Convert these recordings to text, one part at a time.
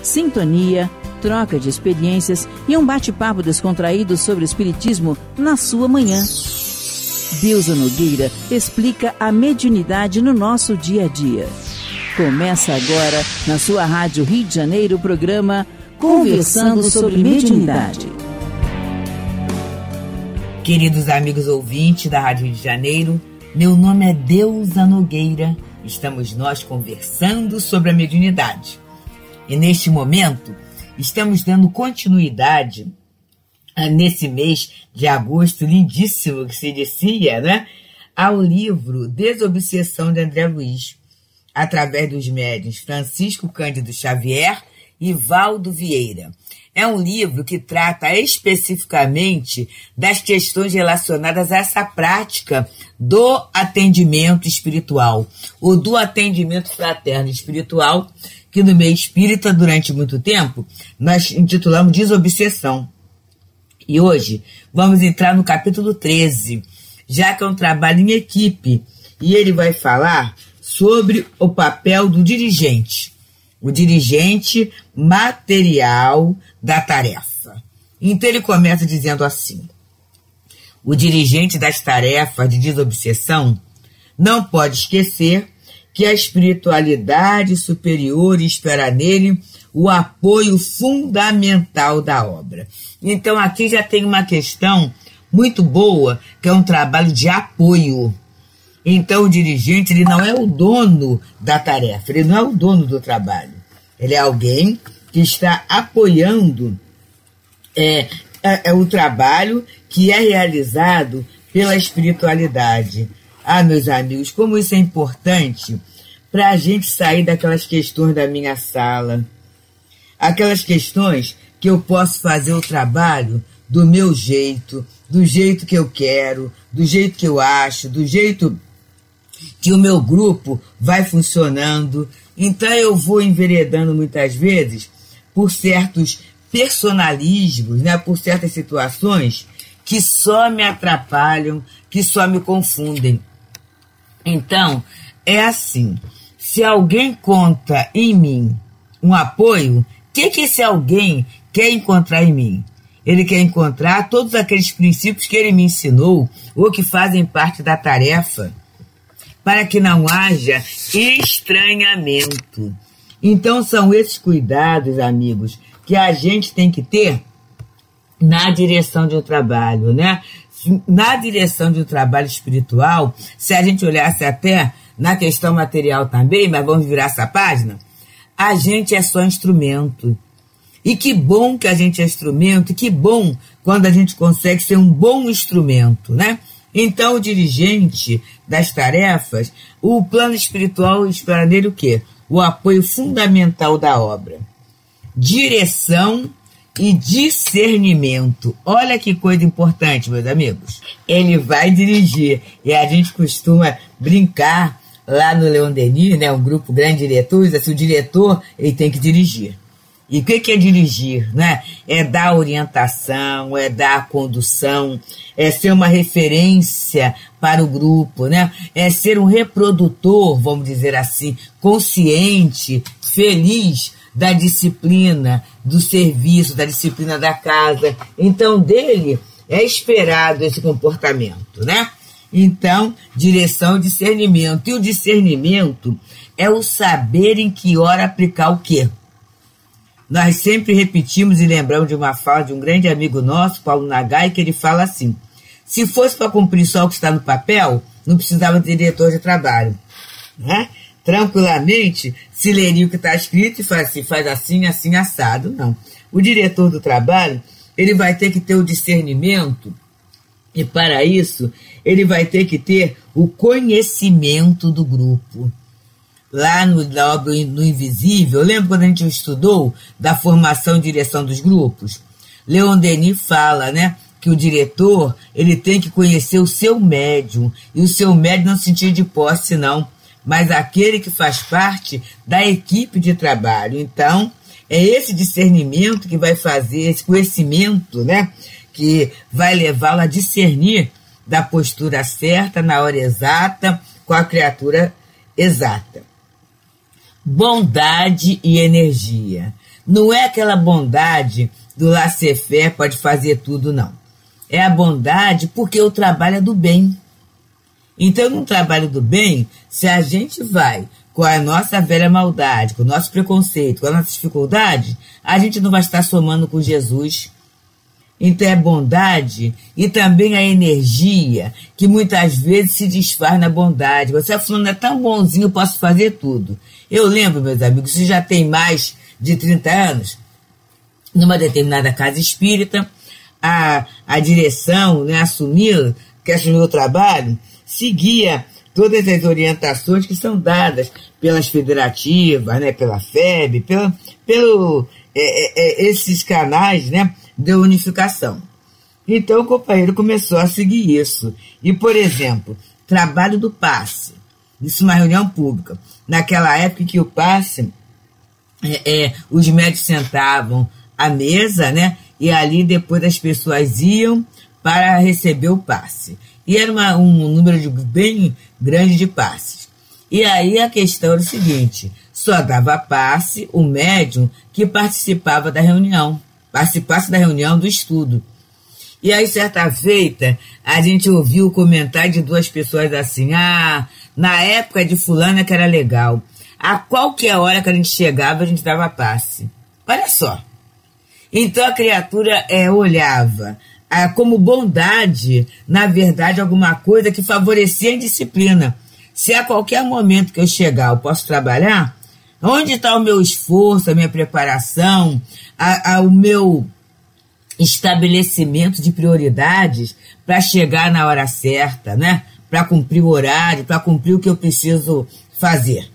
sintonia, troca de experiências e um bate-papo descontraído sobre o espiritismo na sua manhã. Deusa Nogueira explica a mediunidade no nosso dia a dia. Começa agora, na sua Rádio Rio de Janeiro, o programa Conversando sobre Mediunidade. Queridos amigos ouvintes da Rádio Rio de Janeiro, meu nome é Deusa Nogueira. Estamos nós conversando sobre a mediunidade. E neste momento, estamos dando continuidade nesse mês de agosto lindíssimo que se inicia, né, ao livro Desobsessão de André Luiz, através dos médiuns Francisco Cândido Xavier e Valdo Vieira. É um livro que trata especificamente das questões relacionadas a essa prática do atendimento espiritual, ou do atendimento fraterno espiritual, que no meio espírita, durante muito tempo, nós intitulamos Desobsessão. E hoje vamos entrar no capítulo 13, já que é um trabalho em equipe, e ele vai falar sobre o papel do dirigente, o dirigente material da tarefa. Então ele começa dizendo assim: o dirigente das tarefas de desobsessão não pode esquecer que a espiritualidade superior espera nele o apoio fundamental da obra. Então aqui já tem uma questão muito boa, que é um trabalho de apoio. Então o dirigente, ele não é o dono da tarefa, ele não é o dono do trabalho. Ele é alguém que está apoiando o trabalho que é realizado pela espiritualidade. Ah, meus amigos, como isso é importante para a gente sair daquelas questões da minha sala. Aquelas questões que eu posso fazer o trabalho do meu jeito, do jeito que eu quero, do jeito que eu acho, do jeito que o meu grupo vai funcionando. Então eu vou enveredando muitas vezes por certos personalismos, né, por certas situações que só me atrapalham, que só me confundem. Então, é assim, se alguém conta em mim um apoio, o que esse alguém quer encontrar em mim? Ele quer encontrar todos aqueles princípios que ele me ensinou ou que fazem parte da tarefa, para que não haja estranhamento. Então são esses cuidados, amigos, que a gente tem que ter na direção de um trabalho, né? Na direção de um trabalho espiritual, se a gente olhasse até na questão material também, mas vamos virar essa página, a gente é só instrumento. E que bom que a gente é instrumento, e que bom quando a gente consegue ser um bom instrumento, né? Então, o dirigente das tarefas, o plano espiritual espera nele o quê? O apoio fundamental da obra. Direção e discernimento. Olha que coisa importante, meus amigos. Ele vai dirigir. E a gente costuma brincar lá no Leon Denis, né, um grupo grande de diretores, assim, o diretor ele tem que dirigir. E o que é dirigir, né? É dar orientação, é dar condução, é ser uma referência para o grupo, né? É ser um reprodutor, vamos dizer assim, consciente, feliz da disciplina, do serviço, da disciplina da casa. Então, dele é esperado esse comportamento, né? Então, direção e discernimento. E o discernimento é o saber em que hora aplicar o quê? Nós sempre repetimos e lembramos de uma fala de um grande amigo nosso, Paulo Nagai, que ele fala assim: se fosse para cumprir só o que está no papel, não precisava de diretor de trabalho, né? Tranquilamente se leria o que está escrito e faz assim, assim, assado. Não. O diretor do trabalho, ele vai ter que ter o discernimento, e para isso ele vai ter que ter o conhecimento do grupo. Lá no Invisível, lembra quando a gente estudou da formação e direção dos grupos? Leon Denis fala, né, que o diretor ele tem que conhecer o seu médium, e o seu médium não no sentido de posse, não, mas aquele que faz parte da equipe de trabalho. Então, é esse discernimento que vai fazer, esse conhecimento, né, que vai levá-lo a discernir da postura certa, na hora exata, com a criatura exata. Bondade e energia. não é aquela bondade do laissez-faire, pode fazer tudo, não. É a bondade porque o trabalho é do bem. Então, no trabalho do bem, se a gente vai com a nossa velha maldade, com o nosso preconceito, com a nossa dificuldade, a gente não vai estar somando com Jesus. Então é bondade e também a energia que muitas vezes se desfaz na bondade. Você falando, é tão bonzinho, eu posso fazer tudo. Eu lembro, meus amigos, isso já tem mais de 30 anos, numa determinada casa espírita, a direção, né, assumiu o trabalho, seguia todas as orientações que são dadas pelas federativas, né, pela FEB, esses canais, né, de unificação. Então o companheiro começou a seguir isso. E, por exemplo, trabalho do passe, isso numa reunião pública. Naquela época que o passe, os médicos sentavam à mesa, né, e ali depois as pessoas iam para receber o passe. E era um número bem grande de passes. E aí a questão era o seguinte, só dava passe o médium que participava da reunião, participasse da reunião do estudo. E aí, certa feita, a gente ouviu o comentário de duas pessoas assim, na época de fulana que era legal, a qualquer hora que a gente chegava, a gente dava passe. Olha só. Então a criatura olhava como bondade, na verdade, alguma coisa que favorecia a indisciplina. Se a qualquer momento que eu chegar eu posso trabalhar, onde está o meu esforço, a minha preparação, o meu estabelecimento de prioridades para chegar na hora certa, né? Para cumprir o horário, para cumprir o que eu preciso fazer.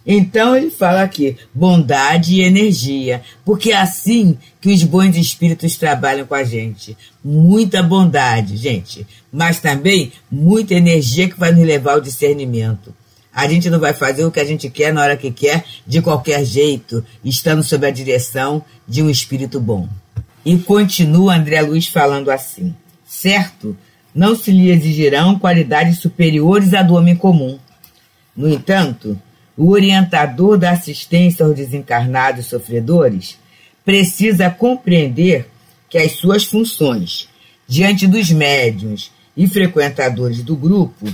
Então ele fala aqui, bondade e energia, porque é assim que os bons espíritos trabalham com a gente. Muita bondade, gente, mas também muita energia que vai nos levar ao discernimento. A gente não vai fazer o que a gente quer na hora que quer, de qualquer jeito, estando sob a direção de um espírito bom. E continua André Luiz falando assim, certo? Não se lhe exigirão qualidades superiores à do homem comum. No entanto, o orientador da assistência aos desencarnados sofredores precisa compreender que as suas funções, diante dos médiuns e frequentadores do grupo,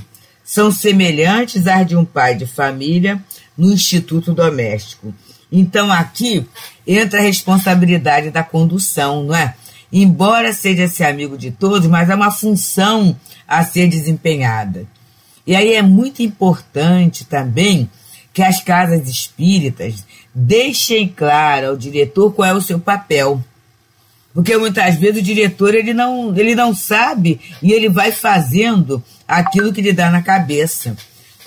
são semelhantes às de um pai de família no instituto doméstico. Então aqui entra a responsabilidade da condução, não é? Embora seja esse amigo de todos, mas é uma função a ser desempenhada. E aí é muito importante também que as casas espíritas deixem claro ao diretor qual é o seu papel. Porque muitas vezes o diretor ele não sabe e ele vai fazendo aquilo que lhe dá na cabeça.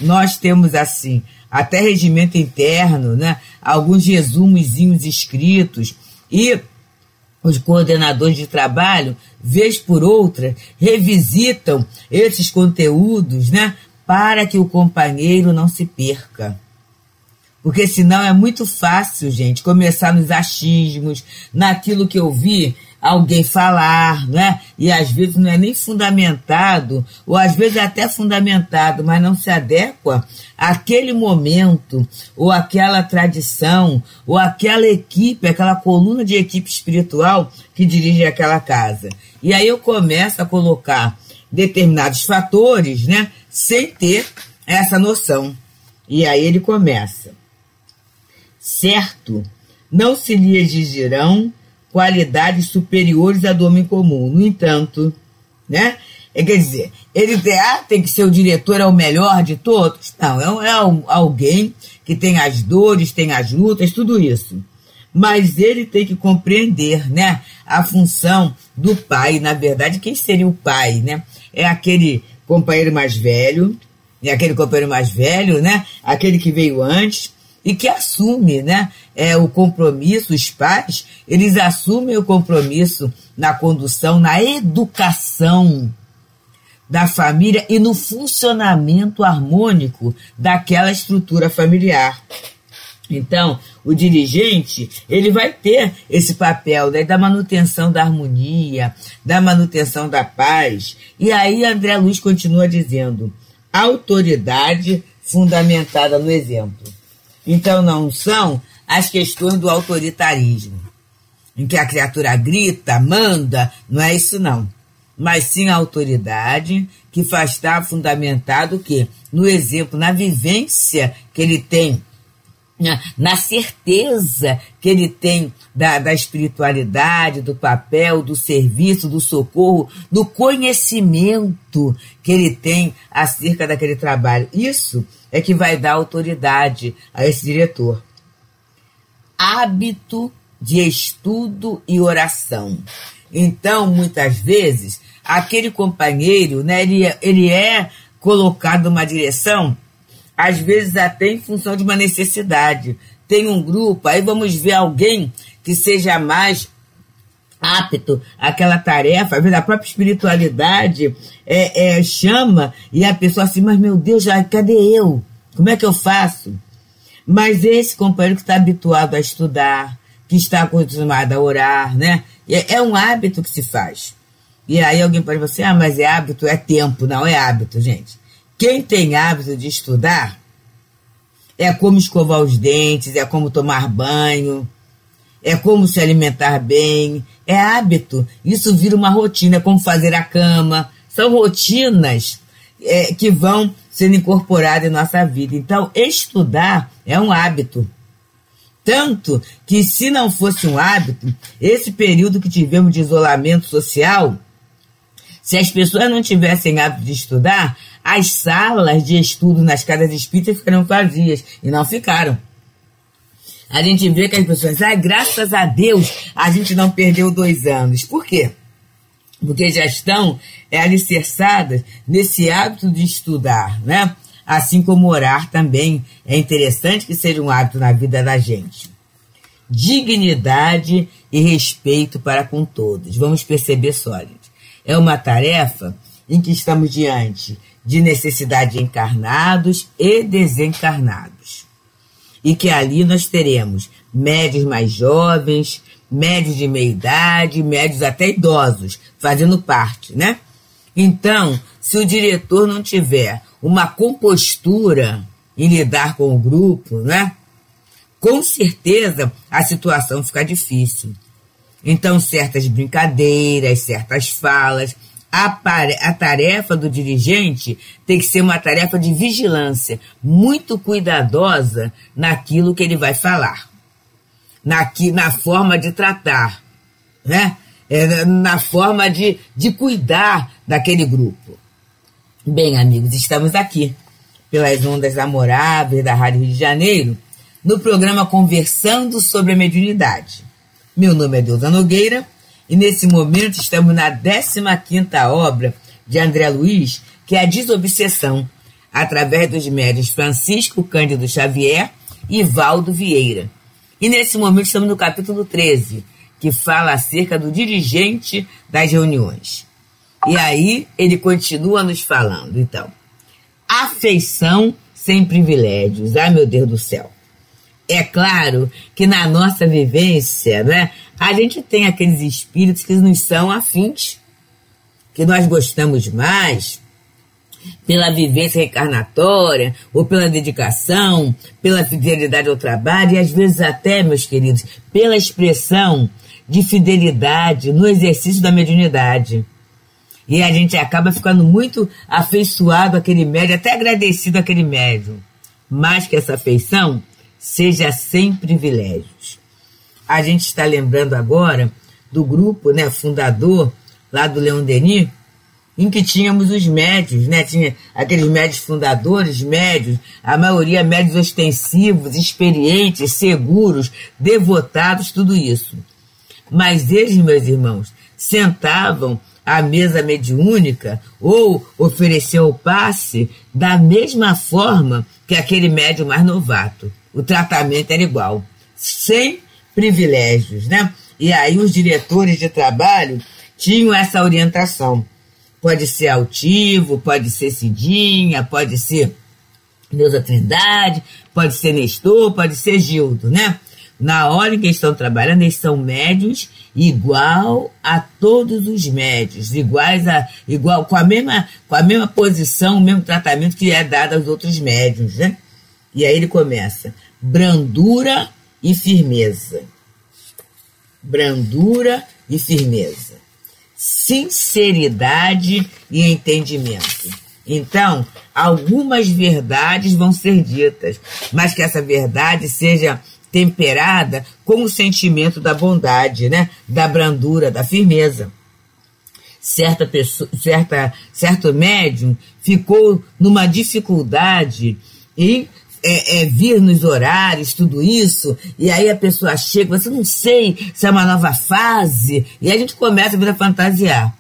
Nós temos assim, até regimento interno, né? Alguns resumozinhos escritos e os coordenadores de trabalho, vez por outra, revisitam esses conteúdos, né? Para que o companheiro não se perca. Porque senão é muito fácil, gente, começar nos achismos, naquilo que eu vi alguém falar, né? E às vezes não é nem fundamentado, ou às vezes é até fundamentado, mas não se adequa àquele momento, ou àquela tradição, ou àquela equipe, aquela coluna de equipe espiritual que dirige aquela casa. E aí eu começo a colocar determinados fatores, né? Sem ter essa noção. E aí ele começa. Certo, não se lhe exigirão qualidades superiores à do homem comum. No entanto, né? Quer dizer, ele tem que ser o diretor, é o melhor de todos? Não, é alguém que tem as dores, tem as lutas, tudo isso. Mas ele tem que compreender, né, a função do pai. Na verdade, quem seria o pai, né? É aquele companheiro mais velho, né? Aquele que veio antes e que assume, né, o compromisso. Os pais, eles assumem o compromisso na condução, na educação da família e no funcionamento harmônico daquela estrutura familiar. Então, o dirigente, ele vai ter esse papel, né, da manutenção da harmonia, da manutenção da paz. E aí André Luiz continua dizendo, autoridade fundamentada no exemplo. Então não são as questões do autoritarismo, em que a criatura grita, manda, não é isso não. Mas sim a autoridade que faz estar fundamentado o quê? No exemplo, na vivência que ele tem, na certeza que ele tem da espiritualidade, do papel, do serviço, do socorro, do conhecimento que ele tem acerca daquele trabalho. Isso é que vai dar autoridade a esse diretor. Hábito de estudo e oração. Então, muitas vezes, aquele companheiro, né, ele é colocado numa direção, às vezes até em função de uma necessidade. Tem um grupo, aí vamos ver alguém que seja mais apto àquela tarefa, às vezes a própria espiritualidade chama, e a pessoa assim, mas meu Deus, cadê eu? Como é que eu faço? Mas esse companheiro que está habituado a estudar, que está acostumado a orar, né? É um hábito que se faz. E aí alguém pode dizer assim, mas é hábito, é tempo. Não, é hábito, gente. Quem tem hábito de estudar é como escovar os dentes, é como tomar banho, é como se alimentar bem, é hábito. Isso vira uma rotina, é como fazer a cama. São rotinas que vão sendo incorporadas em nossa vida. Então, estudar é um hábito. Tanto que, se não fosse um hábito, esse período que tivemos de isolamento social, se as pessoas não tivessem hábito de estudar, as salas de estudo nas casas espíritas ficariam vazias, e não ficaram. A gente vê que as pessoas dizem, graças a Deus a gente não perdeu 2 anos. Por quê? Porque já estão alicerçadas nesse hábito de estudar, né? Assim como orar também é interessante que seja um hábito na vida da gente. Dignidade e respeito para com todos. Vamos perceber só, gente. É uma tarefa em que estamos diante de necessidade de encarnados e desencarnados. E que ali nós teremos médios mais jovens, médios de meia idade, médios até idosos, fazendo parte, né? Então, se o diretor não tiver uma compostura em lidar com o grupo, né? Com certeza a situação fica difícil. Então, certas brincadeiras, certas falas, a tarefa do dirigente tem que ser uma tarefa de vigilância, muito cuidadosa naquilo que ele vai falar, na forma de tratar, né? Na forma de cuidar daquele grupo. Bem, amigos, estamos aqui, pelas ondas amoráveis da Rádio Rio de Janeiro, no programa Conversando sobre a Mediunidade. Meu nome é Deusa Nogueira e nesse momento estamos na 15ª obra de André Luiz, que é a Desobsessão, através dos médiuns Francisco Cândido Xavier e Valdo Vieira. E nesse momento estamos no capítulo 13, que fala acerca do dirigente das reuniões. E aí ele continua nos falando, então. Afeição sem privilégios. Ai, meu Deus do céu. É claro que na nossa vivência, né, a gente tem aqueles espíritos que nos são afins, que nós gostamos mais pela vivência reencarnatória, ou pela dedicação, pela fidelidade ao trabalho, e às vezes até, meus queridos, pela expressão de fidelidade no exercício da mediunidade. E a gente acaba ficando muito afeiçoado àquele médium, até agradecido àquele médium. Mas que essa afeição seja sem privilégios. A gente está lembrando agora do grupo, né, fundador lá do Leon Denis, em que tínhamos os médios, né, tinha aqueles médios fundadores, médios, a maioria médios ostensivos, experientes, seguros, devotados, tudo isso. Mas eles, meus irmãos, sentavam à mesa mediúnica ou ofereciam o passe da mesma forma que aquele médium mais novato. O tratamento era igual, sem privilégios, né? E aí os diretores de trabalho tinham essa orientação. Pode ser altivo, pode ser Cidinha, pode ser Neuza Trindade, pode ser Nestor, pode ser Gildo, né? Na hora em que estão trabalhando, eles são médios igual a todos os médios, com a mesma posição, o mesmo tratamento que é dado aos outros médios, né? E aí ele começa, brandura e firmeza. Brandura e firmeza. Sinceridade e entendimento. Então, algumas verdades vão ser ditas, mas que essa verdade seja temperada com o sentimento da bondade, né? Da brandura, da firmeza. Certo médium ficou numa dificuldade em vir nos horários, tudo isso, e aí a pessoa chega, você não sei se é uma nova fase, e a gente começa a fantasiar.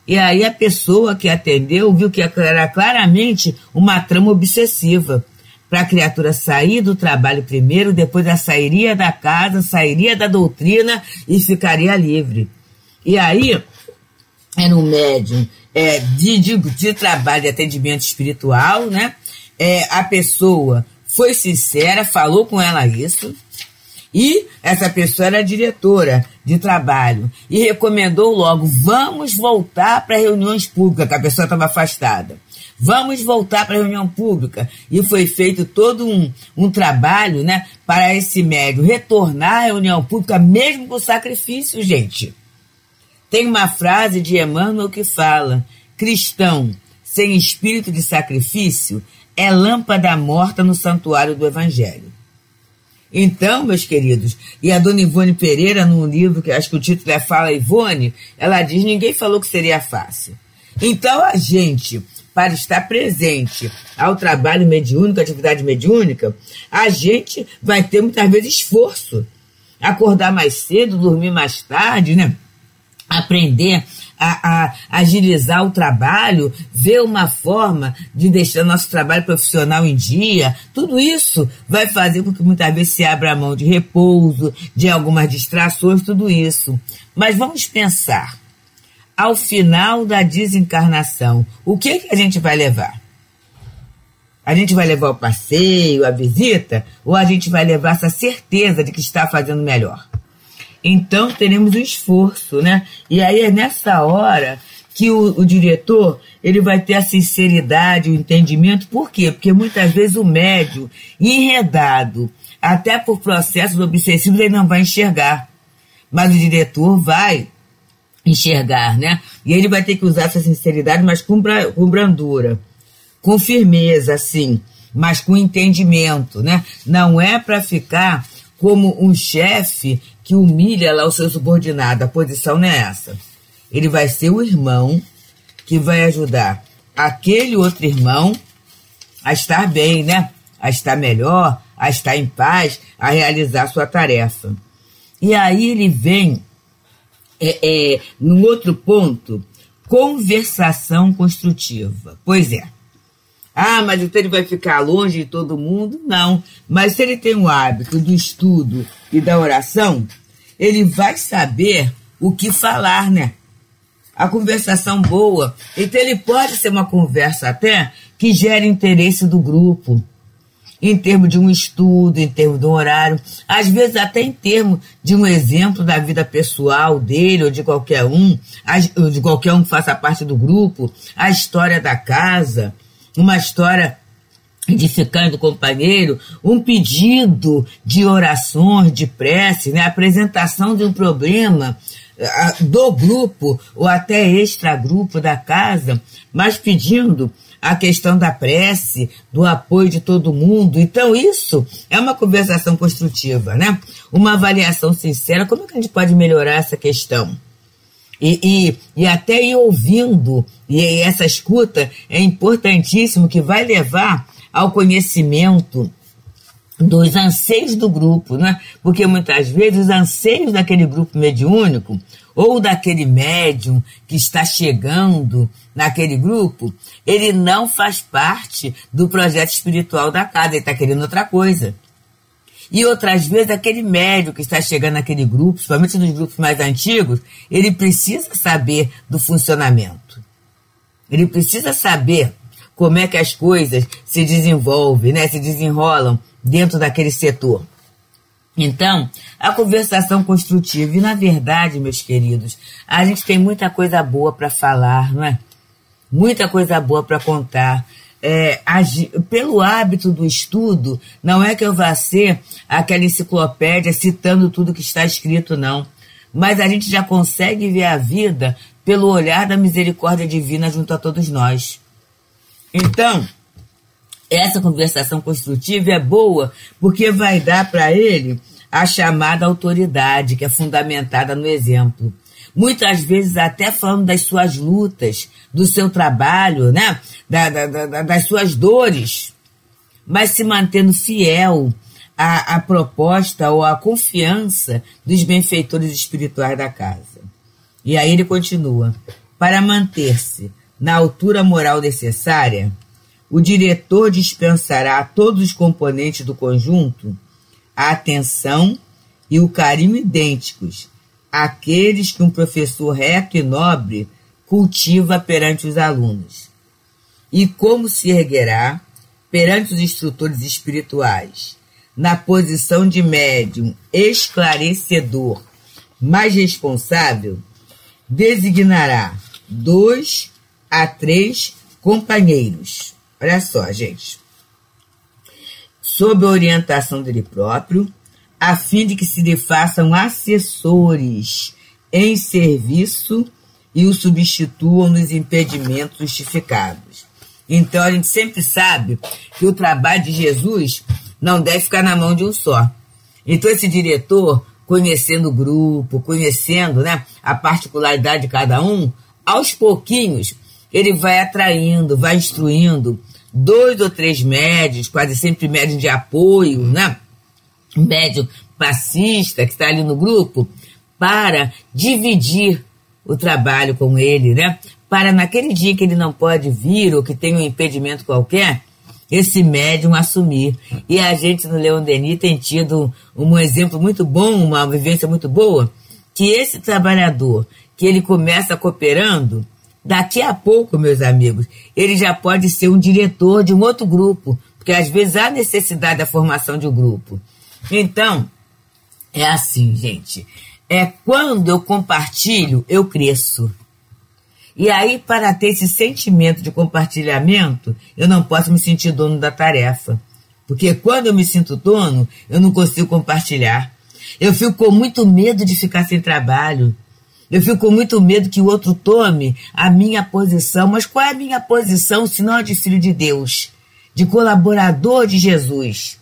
E aí a pessoa que atendeu viu que era claramente uma trama obsessiva, para a criatura sair do trabalho primeiro, depois ela sairia da casa, sairia da doutrina e ficaria livre. E aí era um médium de trabalho de atendimento espiritual, né? A pessoa foi sincera, falou com ela isso, e essa pessoa era diretora de trabalho, e recomendou logo, vamos voltar para reuniões públicas, que a pessoa estava afastada. Vamos voltar para a reunião pública. E foi feito todo um trabalho, né, para esse médium retornar à reunião pública, mesmo com sacrifício, gente. Tem uma frase de Emmanuel que fala: cristão sem espírito de sacrifício é lâmpada morta no santuário do Evangelho. Então, meus queridos, e a dona Ivone Pereira, num livro que acho que o título é Fala Ivone, ela diz, ninguém falou que seria fácil. Então a gente, para estar presente ao trabalho mediúnico, atividade mediúnica, a gente vai ter muitas vezes esforço. Acordar mais cedo, dormir mais tarde, né? Aprender a agilizar o trabalho, ver uma forma de deixar nosso trabalho profissional em dia. Tudo isso vai fazer com que muitas vezes se abra a mão de repouso, de algumas distrações, tudo isso. Mas vamos pensar, ao final da desencarnação, o que a gente vai levar? A gente vai levar o passeio, a visita, ou a gente vai levar essa certeza de que está fazendo melhor? Então teremos um esforço, né? E aí é nessa hora que o diretor ele vai ter a sinceridade, o entendimento. Por quê? Porque muitas vezes o médium, enredado, até por processos obsessivos, ele não vai enxergar. Mas o diretor vai enxergar, né? E ele vai ter que usar essa sinceridade, mas com brandura, com firmeza, assim, mas com entendimento, né? Não é para ficar como um chefe que humilha lá o seu subordinado. A posição não é essa. Ele vai ser o irmão que vai ajudar aquele outro irmão a estar bem, né? A estar melhor, a estar em paz, a realizar sua tarefa. E aí ele vem, num outro ponto, conversação construtiva. Pois é. Ah, mas então ele vai ficar longe de todo mundo? Não. Mas se ele tem o hábito do estudo e da oração, ele vai saber o que falar, né? A conversação boa. Então ele pode ser uma conversa até que gere interesse do grupo, em termos de um estudo, em termos de um horário, às vezes até em termos de um exemplo da vida pessoal dele ou de qualquer um que faça parte do grupo, a história da casa, uma história edificante do companheiro, um pedido de orações, de prece, né? A apresentação de um problema do grupo ou até extragrupo da casa, mas pedindo a questão da prece, do apoio de todo mundo. Então isso é uma conversação construtiva, né? Uma avaliação sincera, como é que a gente pode melhorar essa questão? E até ir ouvindo, e essa escuta é importantíssimo, que vai levar ao conhecimento dos anseios do grupo, né? Porque muitas vezes os anseios daquele grupo mediúnico ou daquele médium que está chegando naquele grupo, ele não faz parte do projeto espiritual da casa, ele está querendo outra coisa. E outras vezes aquele médium que está chegando naquele grupo, principalmente nos grupos mais antigos, ele precisa saber do funcionamento. Ele precisa saber como é que as coisas se desenvolvem, né, se desenrolam dentro daquele setor. Então, a conversação construtiva, e na verdade, meus queridos, a gente tem muita coisa boa para falar, não é? Muita coisa boa para contar. pelo hábito do estudo, não é que eu vá ser aquela enciclopédia citando tudo que está escrito, não. Mas a gente já consegue ver a vida pelo olhar da misericórdia divina junto a todos nós. Então, essa conversação construtiva é boa porque vai dar para ele a chamada autoridade, que é fundamentada no exemplo. Muitas vezes até falando das suas lutas, do seu trabalho, né? Das suas dores, mas se mantendo fiel à proposta ou à confiança dos benfeitores espirituais da casa. E aí ele continua: para manter-se na altura moral necessária, o diretor dispensará a todos os componentes do conjunto a atenção e o carinho idênticos àqueles que um professor reto e nobre cultiva perante os alunos. E como se erguerá perante os instrutores espirituais, na posição de médium esclarecedor mais responsável, designará 2 a 3 companheiros. Olha só, gente. Sob a orientação dele próprio, a fim de que se lhe façam assessores em serviço e o substituam nos impedimentos justificados. Então, a gente sempre sabe que o trabalho de Jesus não deve ficar na mão de um só. Então, esse diretor, conhecendo o grupo, conhecendo, né, a particularidade de cada um, aos pouquinhos, ele vai atraindo, vai instruindo 2 ou 3 médios, quase sempre médios de apoio, né? Um médium passista que está ali no grupo, para dividir o trabalho com ele, né? Para naquele dia que ele não pode vir ou que tem um impedimento qualquer, esse médium assumir. E a gente no Leon Denis tem tido um exemplo muito bom, uma vivência muito boa, que esse trabalhador, que ele começa cooperando, daqui a pouco, meus amigos, ele já pode ser um diretor de um outro grupo, porque às vezes há necessidade da formação de um grupo. Então, é assim, gente. Quando eu compartilho, eu cresço. E aí, para ter esse sentimento de compartilhamento, eu não posso me sentir dono da tarefa. Porque quando eu me sinto dono, eu não consigo compartilhar. Eu fico com muito medo de ficar sem trabalho. Eu fico com muito medo que o outro tome a minha posição. Mas qual é a minha posição, se não a de filho de Deus? De colaborador de Jesus?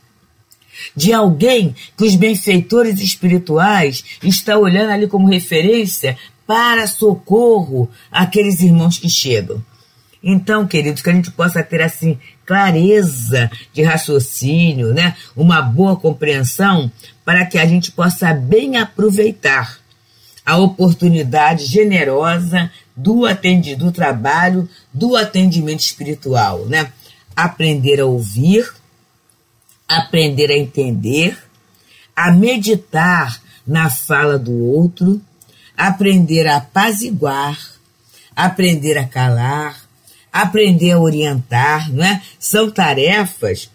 De alguém que os benfeitores espirituais estão olhando ali como referência para socorro àqueles irmãos que chegam. Então, queridos, que a gente possa ter assim clareza de raciocínio, né? Uma boa compreensão para que a gente possa bem aproveitar a oportunidade generosa do trabalho, do atendimento espiritual, né? Aprender a ouvir, aprender a entender, a meditar na fala do outro, aprender a apaziguar, aprender a calar, aprender a orientar, não é? São tarefas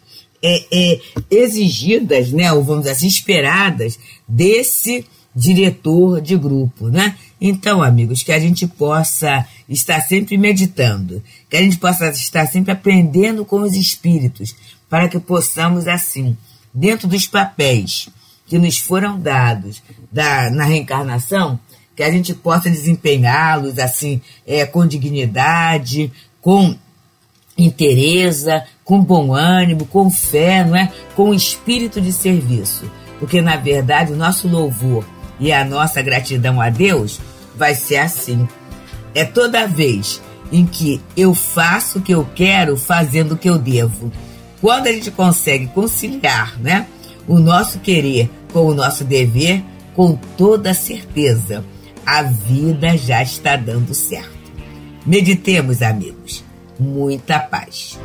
exigidas, né? Ou vamos dizer assim, esperadas desse diretor de grupo, né? Então, amigos, que a gente possa estar sempre meditando, que a gente possa estar sempre aprendendo com os espíritos, para que possamos, assim, dentro dos papéis que nos foram dados na reencarnação, que a gente possa desempenhá-los, assim, com dignidade, com inteireza, com bom ânimo, com fé, não é? Com espírito de serviço. Porque, na verdade, o nosso louvor e a nossa gratidão a Deus vai ser assim. É toda vez em que eu faço o que eu quero, fazendo o que eu devo. Quando a gente consegue conciliar, né, o nosso querer com o nosso dever, com toda certeza, a vida já está dando certo. Meditemos, amigos. Muita paz.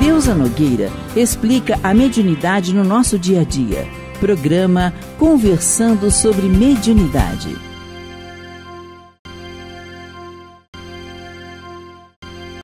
Deusa Nogueira explica a mediunidade no nosso dia a dia. Programa Conversando sobre Mediunidade.